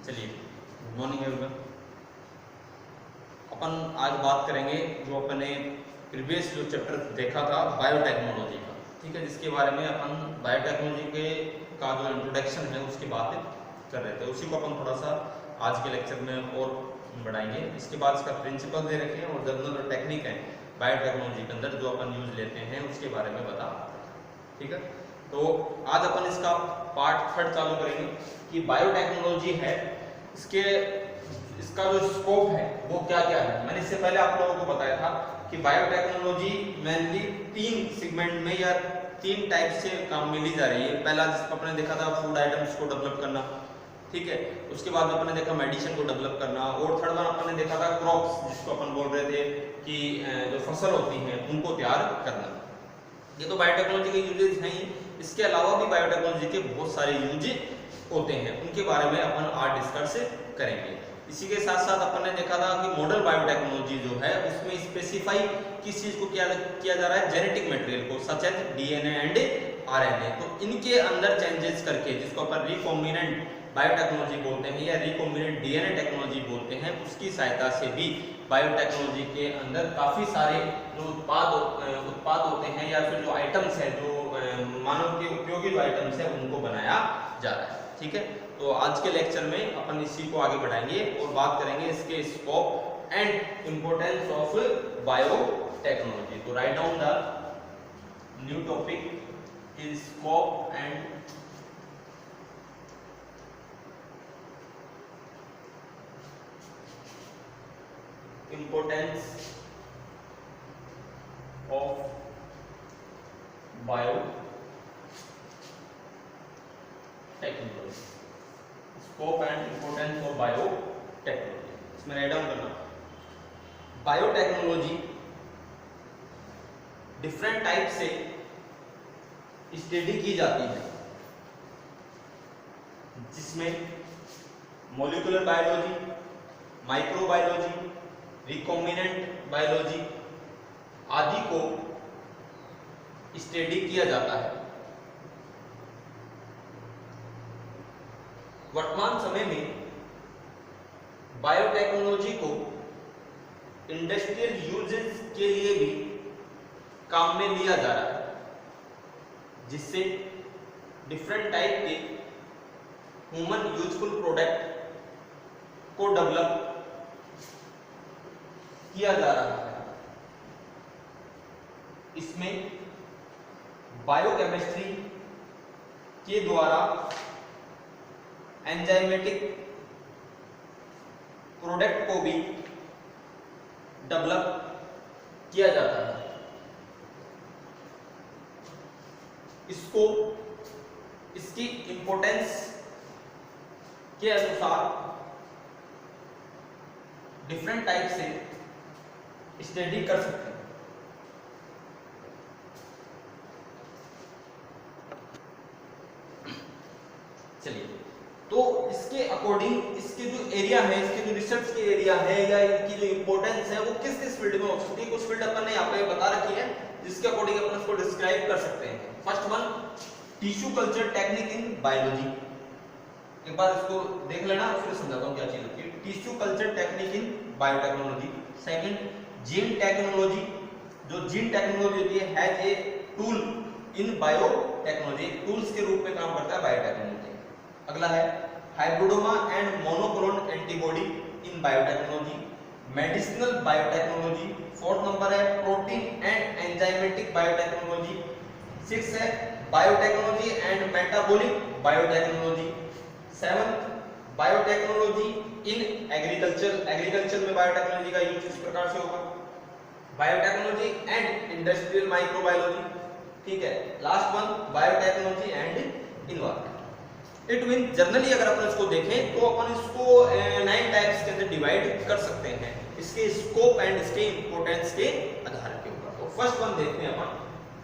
चलिए, good morning everyone. अपन आज बात करेंगे जो अपने प्रीवियस जो चैप्टर देखा था बायोटेक्नोलॉजी का, ठीक है, जिसके बारे में अपन बायोटेक्नोलॉजी के का जो इंट्रोडक्शन है उसकी बात कर रहे थे। उसी को अपन थोड़ा सा आज के लेक्चर में और बढ़ाएंगे। इसके बाद इसका प्रिंसिपल दे रखे हैं और जनरल जो टेक्निक है बायोटेक्नोलॉजी के अंदर जो अपन यूज लेते हैं उसके बारे में बता, ठीक है। तो आज अपन इसका पार्ट 3 चालू करेंगे कि बायोटेक्नोलॉजी है, इसका जो स्कोप है वो क्या क्या है। मैंने इससे पहले आप लोगों को बताया था कि बायोटेक्नोलॉजी मेनली 3 सेगमेंट में या 3 टाइप से काम में ली जा रही है। पहला जिसको अपने देखा था फूड आइटम्स को डेवलप करना, ठीक है। उसके बाद में अपन ने देखा मेडिसिन को डेवलप करना, और थर्ड वन अपन ने देखा था क्रॉप्स, जिसको अपन बोल रहे थे कि जो फसल होती हैं उनको तैयार करना। ये तो बायोटेक्नोलॉजी के यूजेस हैं ही, इसके अलावा भी बायोटेक्नोलॉजी के बहुत सारे यूज होते हैं, उनके बारे में अपन आज डिस्कस करेंगे। इसी के साथ साथ अपन ने देखा था कि मॉडल बायोटेक्नोलॉजी जो है उसमें स्पेसिफाई किस चीज को किया जा रहा है, जेनेटिक मटेरियल को, such as DNA and RNA. तो इनके अंदर चेंजेस करके, जिसको अपन रिकॉम्बिनेंट बायोटेक्नोलॉजी बोलते हैं या रिकॉम्बिनेंट डीएनए टेक्नोलॉजी बोलते हैं, उसकी सहायता से भी बायोटेक्नोलॉजी के अंदर काफी सारे जो उत्पाद होते हैं या फिर जो आइटम्स है, जो मानव के उपयोगी जो आइटम्स है उनको बनाया जा रहा है, ठीक है। तो आज के लेक्चर में अपन इसी को आगे बढ़ाएंगे और बात करेंगे इसके scope and importance of biotechnology. तो right down the new topic is scope and importance of biotechnology, scope and importance of biotechnology. इसमें राइट डाउन करना, बायोटेक्नोलॉजी डिफरेंट टाइप से स्टडी की जाती है, जिसमें molecular biology, microbiology, recombinant biology आदि को स्टडी किया जाता है। वर्तमान समय में बायोटेक्नोलॉजी को इंडस्ट्रियल यूजेस के लिए भी काम में लिया जा रहा है, जिससे डिफरेंट टाइप के ह्यूमन यूजफुल प्रोडक्ट को डेवलप किया जा रहा है। इसमें बायोकेमिस्ट्री के द्वारा एंजाइमेटिक प्रोडक्ट को भी डेवलप किया जाता है। इसकी इंपॉर्टेंस के अनुसार डिफरेंट टाइप से स्टडी कर सकते हैं। चलिए, तो इसके अकॉर्डिंग इसके जो एरिया है, इसके जो रिसर्च के एरिया है या इनकी जो इंपॉर्टेंस है वो किस किस फील्ड में हो सकती है। कुछ फील्ड अपन ने यहाँ पे बता रखी है, जिसके अकॉर्डिंग अपन इसको डिस्क्राइब कर सकते हैं। First one, tissue culture technique in biology. एक बार इसको देख लेना, फिर समझाता हूँ क्या चीज होती है। Tissue culture technique in biotechnology. Second, gene technology. जो जीन टेक्नोलॉजी होती है has a tool in biotechnology, tools के रूप में काम करता है बायोटेक्नोलॉजी। अगला है hybridoma and monoclonal antibody in biotechnology, medicinal biotechnology. Fourth number है प्रोटीन एंड एंजाइमेटिक बायोटेक्नोलॉजी। 6 है biotechnology and metabolic biotechnology. 7th, biotechnology in agriculture में बायोटेक्नोलॉजी का यूज इस प्रकार से होगा। बायोटेक्नोलॉजी एंड इंडस्ट्रियल माइक्रोबायोलॉजी, ठीक है। Last one, biotechnology and environment. It mean generally अगर अपन इसको देखें तो अपन इसको 9 टाइप्स के अंदर डिवाइड कर सकते हैं, इसके स्कोप एंड इसके इंपॉर्टेंस के आधार के ऊपर। तो फर्स्ट वन देखते हैं अपन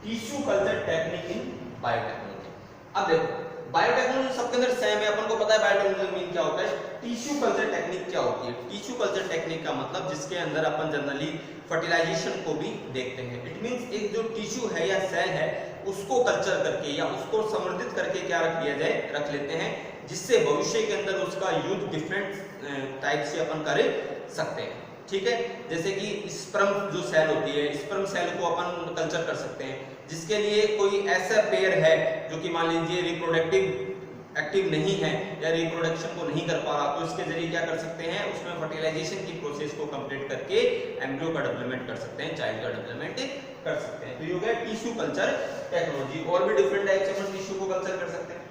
tissue culture technique in biotechnology. अब देखो, बायोटेक्नोलॉजी सबके अंदर सेम है, अपन को पता है बायोटेक्नोलॉजी मीन क्या होता है। टिश्यू कल्चर टेक्निक क्या होती है? टिश्यू कल्चर टेक्निक का मतलब जिसके अंदर अपन जनरली फर्टिलाइजेशन को भी देखते हैं। इट मींस एक जो टिश्यू है या सेल है उसको कल्चर करके या उसको संवर्धित करके क्या रख लिया जाए, रख लेते हैं, जिससे भविष्य के अंदर उसका यूज डिफरेंट टाइप से अपन कर सकते हैं। ठीक है, जैसे कि स्पर्म जो सेल होती है, स्पर्म सेल को अपन कल्चर कर सकते हैं, जिसके लिए कोई ऐसा पेयर है जो कि मान लीजिए रिप्रोडक्टिव एक्टिव नहीं है या रिप्रोडक्शन को नहीं कर पा रहा, तो इसके जरिए क्या कर सकते हैं, उसमें फर्टिलाइजेशन की प्रोसेस को कंप्लीट करके एम्ब्रियो का डेवलपमेंट कर सकते हैं, चाइल्ड का डेवलपमेंट कर सकते हैं। तो ये हो गया टिश्यू कल्चर टेक्नोलॉजी। और भी डिफरेंट टाइप से अपन टिश्यू को कल्चर कर सकते हैं।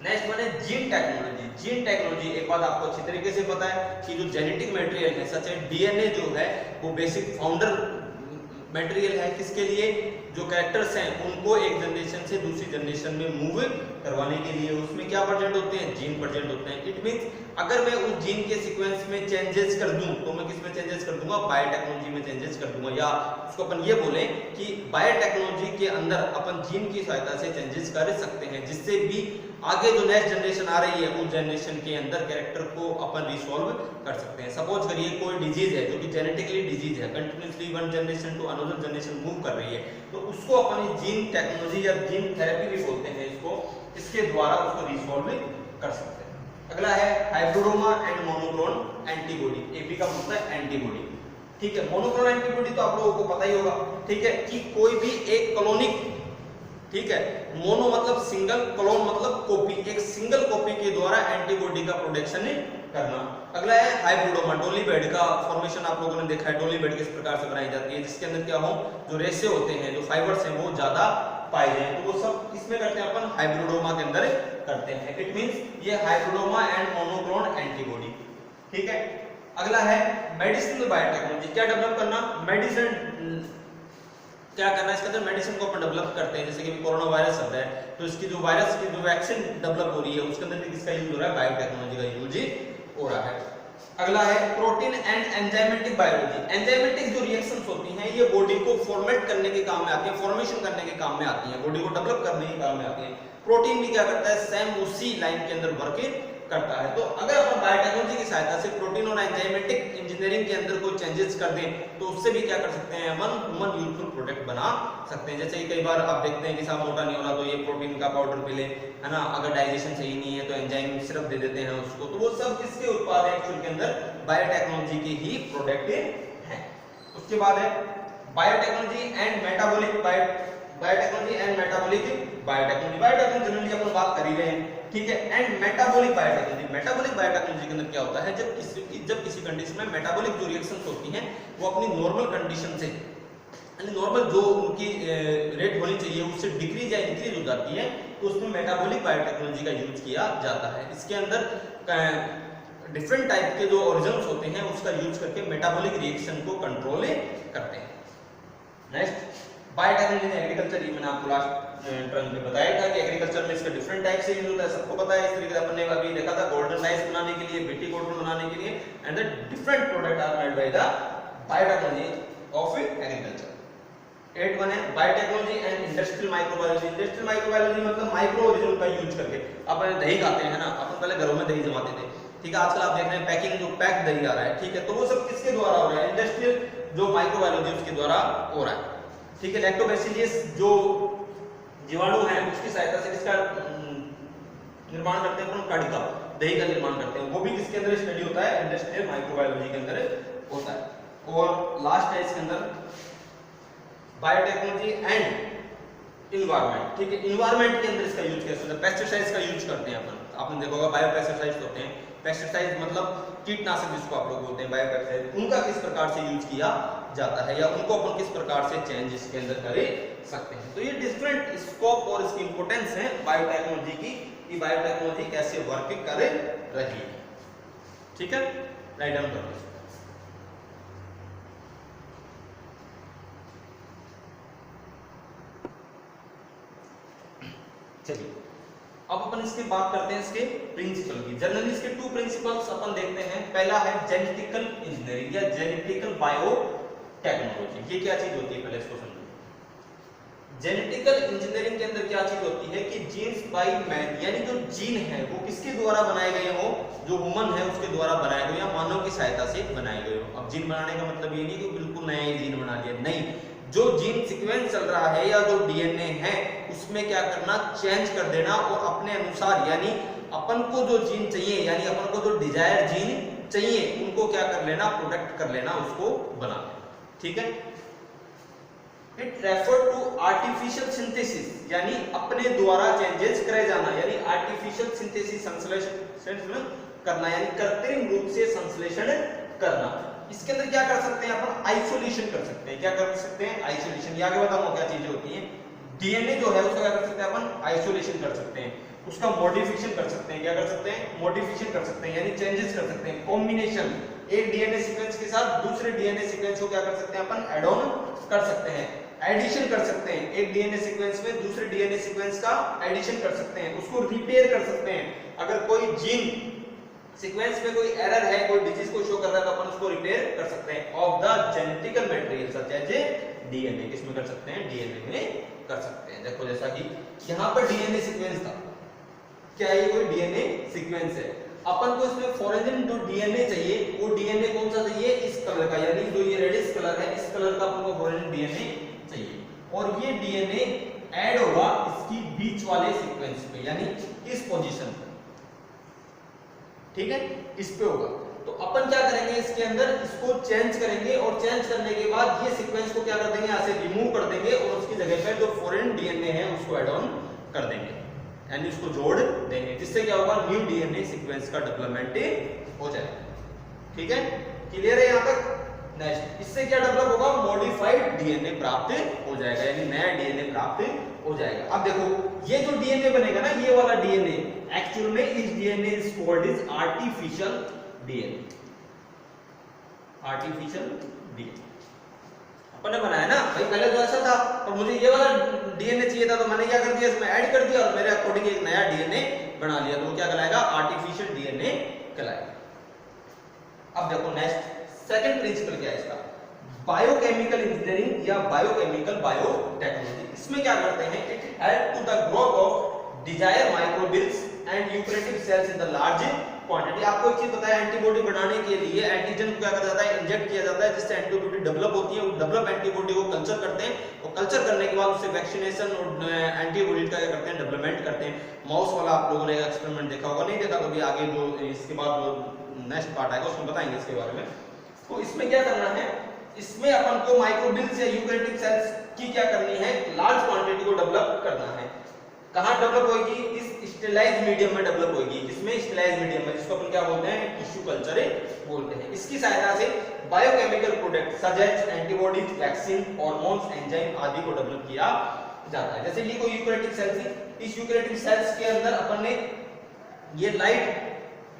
नेक्स्ट वन है जीन टेक्नोलॉजी। जीन टेक्नोलॉजी, एक बात आपको अच्छी तरीके से पता है कि जो जेनेटिक मटेरियल है, सच है डीएनए जो है वो बेसिक फाउंडर मटेरियल है, किसके लिए, जो कैरेक्टर्स हैं उनको एक जनरेशन से दूसरी जनरेशन में मूव करवाने के लिए उसमें क्या प्रेजेंट होते हैं, जीन प्रेजेंट होते हैं। इट मींस अगर मैं उस जीन के सीक्वेंस में चेंजेस कर दूं तो मैं किस में चेंजेस कर दूंगा, बायोटेक्नोलॉजी में चेंजेस कर दूंगा, या उसको अपन ये बोलें कि बायोटेक्नोलॉजी के अंदर अपन जीन की सहायता से चेंजेस कर सकते हैं, जिससे भी आगे जो नेक्स्ट जनरेशन आ रही है उस जनरेशन के अंदर कैरेक्टर को अपन रिसॉल्व कर सकते हैं। सपोज करिए कोई डिजीज है जो कि जेनेटिकली डिजीज है, continuously one generation to another generation move कर रही है, तो उसको अपन जीन टेक्नोलॉजी या जीन थेरेपी भी बोलते हैं इसको, इसके द्वारा उसको रिसॉल्व कर सकते हैं। अगला है हाइब्रिडोमा एंड मोनोक्लोन एंटीबॉडी। एपी का मतलब है एंटीबॉडी। ठीक है, मोनोक्लोन एंटीबॉडी तो आप लोगों को पता ही होगा। ठीक है, कि कोई भी एक कॉलोनिक, ठीक है, मोनो मतलब सिंगल, क्लोन मतलब कॉपी, एक सिंगल कॉपी के द्वारा एंटीबॉडी का प्रोडक्शन करना। अगला है हाइब्रिडोमा। डोली बेड का फॉर्मेशन आप लोगों ने देखा है, डोली बेड किस प्रकार से बनाई जाती है, जिसके अंदर क्या हो, जो रेशे होते हैं, जो फाइबर्स हैं वो ज्यादा पाए जाए, तो वो सब किसमें करते हैं, अपन हाइब्रिडोमा के अंदर करते हैं। इट मींस ये हाइब्रिडोमा एंड मोनोक्लोन एंटीबॉडी। ठीक है, अगला है मेडिसिनल बायोटेक्नोलॉजी। क्या डेवलप करना, मेडिसिन क्या करना है, इसके अंदर मेडिसिन को अपन डेवलप करते हैं। जैसे कि कोरोना वायरस चल रहा है, तो इसकी जो वायरस की जो वैक्सीन डेवलप हो रही है उसके अंदर भी किसका यूज हो रहा है, बायोटेक्नोलॉजी का यूज हो रहा है। अगला है protein and enzymatic biology. Enzymatic जो रिएक्शंस होती हैं ये बॉडी को फॉर्मेट करने के काम में आती है, फॉर्मेशन करने के काम में आती है, बॉडी को डेवलप करने के काम में आती है। प्रोटीन भी क्या करता है, सेम उसी लाइन के अंदर वर्क करता है। तो अगर अपन बायोटेक्नोलॉजी की सहायता से प्रोटीन और एंजाइमेटिक इंजीनियरिंग के अंदर कोई चेंजेस कर दें तो उससे भी क्या कर सकते हैं, अपन ह्यूमन यूजफुल प्रोडक्ट बना सकते हैं। जैसे कि कई बार आप देखते हैं कि साहब मोटा नहीं हो रहा तो ये प्रोटीन का पाउडर पी ले, है ना, अगर डाइजेशन सही नहीं है तो एंजाइम सिरप दे देते हैं उसको, तो वो सब किसके उत्पाद है, एक्चुअल के अंदर बायोटेक्नोलॉजी के ही प्रोडक्ट हैं। उसके बाद है biotechnology and metabolic biotechnology and metabolic biotechnology. Biotechnology generally अपन बात कर ही रहे हैं, ठीक है। And metabolic biotechnology. Metabolic biotechnology के अंदर क्या होता है, जब किसी कंडीशन में मेटाबॉलिक जो रिएक्शंस होती हैं वो अपनी नॉर्मल कंडीशन से, यानी नॉर्मल जो उनकी रेट होनी चाहिए उससे डिक्रीज या इंक्रीज हो जाती है, तो उसमें मेटाबॉलिक बायोटेक्नोलॉजी का यूज किया जाता है। इसके अंदर डिफरेंट टाइप के जो ऑर्गेन्स होते हैं उसका यूज करके मेटाबॉलिक रिएक्शन को कंट्रोल करते हैं। नेक्स्ट बायोटेक्नोलॉजी इन एग्रीकल्चर, ये मैंने आपको लास्ट टर्म में बताया था कि एग्रीकल्चर में इसका डिफरेंट टाइप से यूज होता है, सबको पता है। इस तरीके से अपन ने अभी देखा था गोल्डन राइस बनाने के लिए, बीटी कॉटन बनाने के लिए, and the different product are made by the biotechnology of agriculture. 8 है biotechnology and industrial microbiology. Industrial microbiology मतलब माइक्रो ऑर्गेनिज्म का यूज करके, अपन दही खाते हैं ना, अपन पहले घरों में दही जमाते थे, ठीक है, आजकल आप देख रहे हैं पैकिंग जो पैक दही आ रहा है, ठीक है, तो वो सब किसके द्वारा हो रहा है, इंडस्ट्रियल जो माइक्रोबायोलॉजी उसके द्वारा हो रहा है, ठीक है। लैक्टोबैसिलियस जो जीवाणु है उसकी सहायता से इसका निर्माण करते हैं, अपन कड़ी का, दही का निर्माण करते हैं, वो भी किसके अंदर स्टडी होता है, इंडस्ट्रियल माइक्रोबायोलॉजी के अंदर होता है। और लास्ट है इसके अंदर बायोटेक्नोलॉजी एंड इन्वायरमेंट, ठीक है। इन्वायरमेंट के अंदर इसका यूज कैसे होता है, पेस्टिसाइड्स का यूज करते हैं अपन, आपने देखा होगा बायो पेस्टिसाइड्स होते हैं, पेस्टिसाइड मतलब कीटनाशक जिसको आप लोग बोलते हैं, बायो पेस्टिसाइड, उनका किस प्रकार से यूज किया जाता है या उनको अपन किस प्रकार से चेंज इसके अंदर कर सकते हैं। तो ये डिफरेंट स्कोप और इसकी इंपॉर्टेंस है बायोटेक्नोलॉजी की, कि बायोटेक्नोलॉजी कैसे वर्क कर रही है, ठीक है। राइट डाउन करो। चलिए अब अपन इसकी बात करते हैं इसके प्रिंसिपल की। जनरली इसके 2 प्रिंसिपल्स अपन देखते हैं। पहला है जेनेटिकल इंजीनियरिंग या जेनेटिकल बायोटेक्नोलॉजी। ये क्या चीज होती है, पहले इसको समझो। जेनेटिकल इंजीनियरिंग के अंदर क्या चीज होती है कि जीन्स बाय मैन, यानी जो जीन है वो किसके द्वारा बनाए गए हो, जो वुमन है उसके द्वारा बनाए गए या मानव की सहायता से बनाए गए हो। अब जीन बनाने का मतलब ये नहीं कि बिल्कुल नया ही जीन बना लिया, नहीं, जो जीन सीक्वेंस चल रहा है या जो डीएनए है उसमें क्या करना, चेंज कर देना और अपने अनुसार, यानी अपन को जो जीन चाहिए, यानी अपन को जो डिजायर जीन चाहिए उनको क्या कर लेना, प्रोडक्ट कर लेना, उसको बना लेना। ठीक है। It refer to artificial synthesis, यानी अपने द्वारा चेंजेस करे जाना, यानी आर्टिफिशियल सिंथेसिस संश्लेषण करना, यानी कृत्रिम रूप से संश्लेषण करना। इसके अंदर क्या कर सकते हैं अपन, आइसोलेशन कर सकते हैं। क्या कर सकते हैं, आइसोलेशन। ये आगे बताऊंगा क्या चीजें होती हैं। डीएनए जो है उसका क्या कर सकते हैं अपन, आइसोलेशन कर सकते हैं, उसका मॉडिफिकेशन कर सकते हैं। क्या कर सकते हैं, मॉडिफिकेशन कर सकते हैं, यानी चेंजेस कर सकते हैं। कॉम्बिनेशन, एक डीएनए सीक्वेंस के साथ दूसरे डीएनए सीक्वेंस को क्या कर सकते हैं अपन, ऐड ऑन कर सकते हैं। एडिशन कर सकते हैं, एक डीएनए सीक्वेंस में दूसरे डीएनए सीक्वेंस का एडिशन कर सकते हैं, उसको रिपेयर कर सकते हैं। अगर कोई जीन सीक्वेंस में कोई एरर है, कोई डिजीज को शो कर रहा है तो अपन उसको रिपेयर कर सकते हैं। Of the genetical material such as DNA, किसमें कर सकते हैं, डीएनए में कर सकते हैं। देखो जैसा कि यहाँ पर डीएनए सीक्वेंस था, क्या ये कोई डीएनए सीक्वेंस है, अपन को इसमें फॉरेन जो डीएनए चाहिए वो डीएनए कौन सा चाहिए, इस कलर का, यानी जो ये रेडिश कलर है इस कलर का अपन को फॉरेन डीएनए चाहिए। और ये डीएनए ऐड होगा इसकी बीच वाले सीक्वेंस पे, यानी इस पोजीशन पे। ठीक है, इस पे होगा। तो अपन क्या करेंगे, इसके अंदर इसको चेंज करेंगे और चेंज करने के बाद ये सीक्वेंस को क्या कर देंगे, यहाँ से रिमूव कर देंगे और उसकी जगह पे जो फॉरेन डीएनए है उसको ऐड ऑन कर देंगे, यानी उसको जोड़ देंगे, जिससे क्या होगा, न्यू डीएनए सीक्वेंस का डेवलपमेंट हो जाएगा। ठीक है, क्लियर है यहाँ तक। नेक्स्ट, इससे क्या डेवलप होगा, मॉडिफाइड डीएनए प्राप्त हो जाएगा, यानी नया डीएनए प्राप्त हो जाएगा। अब देखो ये जो डीएनए बनेगा ना, ये वाला डीएनए एक्चुअल में इस DNA is called is artificial DNA. Artificial DNA अपन ने बनाया ना भाई, पहले तो ऐसा था और मुझे ये वाला डीएनए चाहिए था तो मैंने क्या कर दिया, इसमें ऐड कर दिया और मेरे अकॉर्डिंग एक नया डीएनए बना लिया, तो वो क्या कहलाएगा, आर्टिफिशियल डीएनए कहलाएगा। अब देखो नेक्स्ट सेकंड प्रिंसिपल क्या है इसका, बायोकेमिकल इंजीनियरिंग या बायोकेमिकल बायोटेक्नोलॉजी। इसमें क्या करते हैं, it help to the growth of desire microbials and eukaryotic cells in the large quantity. आपको एक चीज पता है, एंटीबॉडी बनाने के लिए एंटीजन को क्या करा जाता है, इंजेक्ट किया जाता है, जिससे एंटीबॉडी डेवलप होती है। वो डेवलप एंटीबॉडी को कल्चर करते हैं और कल्चर करने के बाद उससे वैक्सीनेशन और एंटीबॉडी का क्या करते हैं, डेवलपमेंट करते हैं। माउस वाला आप लोगों ने एक्सपेरिमेंट देखा होगा, नहीं देखा तो भी आगे जो इसके बाद जो नेक्स्ट पार्ट आएगा उसमें बताएंगे इसके बारे में। तो इसमें क्या करना है, इसमें अपन को माइक्रोबियल्स या यूकैरियोटिक सेल्स की क्या करनी है, लार्ज क्वांटिटी को डेवलप करना है। कहां डेवलप होगी, इस स्टेलाइज्ड मीडियम में डेवलप होगी। किसमें, स्टेलाइज्ड मीडियम में, जिसको अपन क्या बोलते हैं, टिश्यू कल्चर बोलते हैं। इसकी सहायता से biochemical product such as antibodies, vaccine, hormones, enzyme आदि को डेवलप किया जाता है। जैसे ये कोई यूकैरियोटिक सेल्स है, इस यूकैरियोटिक सेल्स के अंदर अपन ने ये लाइट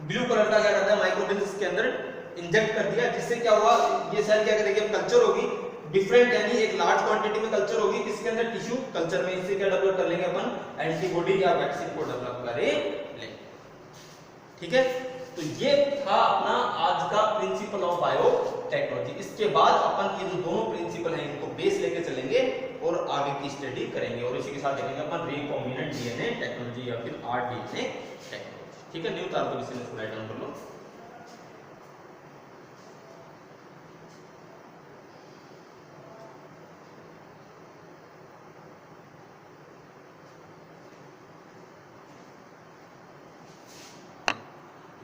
ब्लू कलर का क्या करता है, माइक्रोबियल्स के अंदर इंजेक्ट कर दिया, जिससे क्या हुआ, ये सेल क्या करेगी, कल्चर होगी डिफरेंट, यानी एक लार्ज क्वांटिटी में कल्चर होगी, किसके अंदर, टिश्यू कल्चर में। इससे क्या डेवलप कर लेंगे अपन, एंटीबॉडी या वैक्सीन को डेवलप करेंगे। ठीक है, तो ये था अपना आज का प्रिंसिपल ऑफ बायोटेक्नोलॉजी। इसके बाद अपन ये जो दोनों प्रिंसिपल हैं इनको बेस लेके चलेंगे और आगे की स्टडी करेंगे, और इसी के साथ देखेंगे अपन रिकॉम्बिनेंट डीएनए टेक्नोलॉजी या फिर आरडीएनए टेक्नोलॉजी। ठीक है, न्यू तार को किसी ने स्लाइड डाउन कर लो।